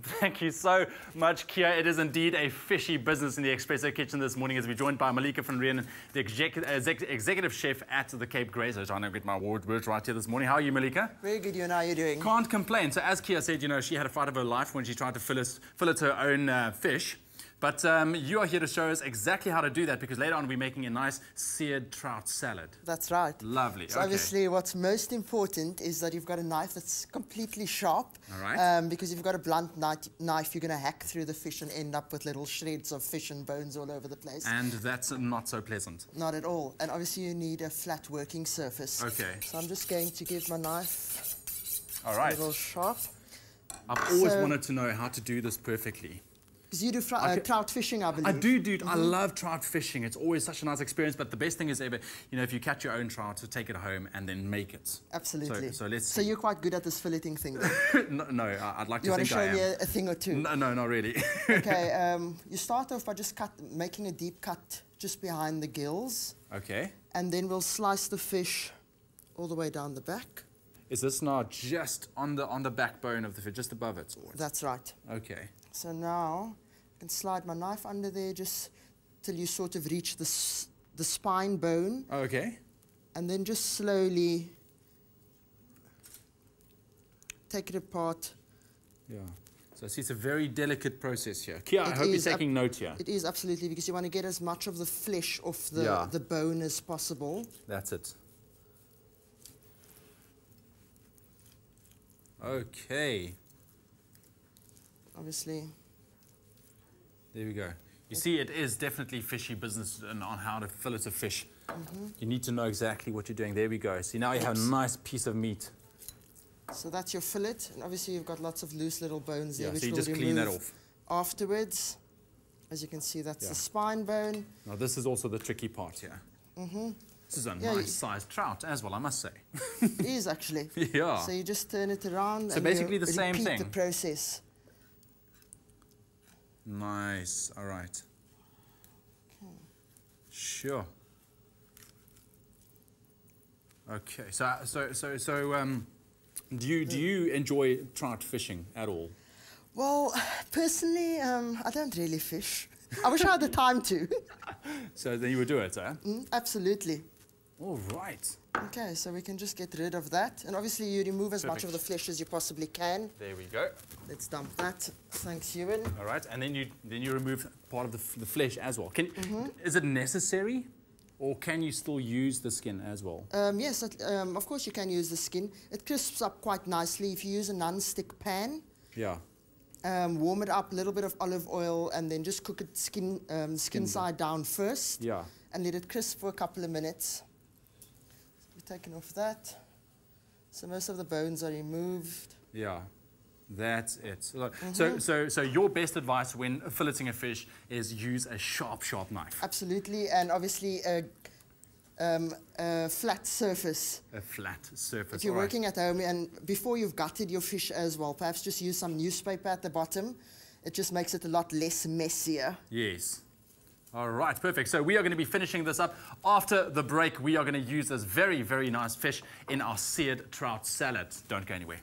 Thank you so much, Kia. It is indeed a fishy business in the Espresso Kitchen this morning as we're joined by Malika van Reen, the executive chef at the Cape Grace. I'm trying to get my words right here this morning. How are you, Malika? Very good, you and how are you doing? Can't complain. So as Kia said, you know, she had a fight of her life when she tried to fillet her own fish. But you are here to show us exactly how to do that because later on we're making a nice seared trout salad. That's right. Lovely. So obviously what's most important is that you've got a knife that's completely sharp. All right. Because if you've got a blunt knife, you're going to hack through the fish and end up with little shreds of fish and bones all over the place. And that's not so pleasant. Not at all. And obviously you need a flat working surface. Okay. So I'm just going to give my knife a little sharp. I've always wanted to know how to do this perfectly. Because you do trout fishing, I believe. I do, dude. I love trout fishing. It's always such a nice experience. But the best thing is ever, you know, if you catch your own trout, to take it home and then make it. Absolutely. So let's see. So you're quite good at this filleting thing, no, I'd like to think I am. You want to show me a thing or two? No, not really. Okay, you start off by just making a deep cut just behind the gills. Okay. And then we'll slice the fish all the way down the back. Is this now just on the backbone of the fish, just above it? Or? That's right. Okay. So now I can slide my knife under there just till you sort of reach the spine bone. Okay. And then just slowly take it apart. Yeah. So I see it's a very delicate process here. Kia, I hope you're taking note here. It is, absolutely, because you want to get as much of the flesh off the bone as possible. That's it. Okay. Obviously. There we go. You see, it is definitely fishy business on how to fillet a fish. You need to know exactly what you're doing. There we go. See, now you have a nice piece of meat. So that's your fillet, and obviously you've got lots of loose little bones there, which so you we'll just clean that off afterwards. As you can see, that's the spine bone. Now this is also the tricky part here. This is a nice sized trout as well, I must say. It is actually. Yeah. So you just turn it around and basically the same thing. Repeat the process. Nice. All right. Okay. Sure. Okay. So do you enjoy trout fishing at all? Well, personally, I don't really fish. I wish I had the time to. So then you would do it, eh? Absolutely. All right. Okay, so we can just get rid of that. And obviously you remove as much of the flesh as you possibly can. There we go. Let's dump that. Thanks, Ewan. All right, and then you remove part of the flesh as well. Is it necessary, or can you still use the skin as well? Yes, of course you can use the skin. It crisps up quite nicely if you use a non-stick pan. Yeah. Warm it up, a little bit of olive oil, and then just cook it skin side down first. Yeah. And let it crisp for a couple of minutes. So we're taking off that. So most of the bones are removed. Yeah. That's it. So your best advice when filleting a fish is use a sharp knife. Absolutely, and obviously a flat surface. A flat surface. If you're working at home and before you've gutted your fish as well, perhaps just use some newspaper at the bottom. It just makes it a lot less messier. Yes. All right, perfect. So we are going to be finishing this up. After the break, we are going to use this very, very nice fish in our seared trout salad. Don't go anywhere.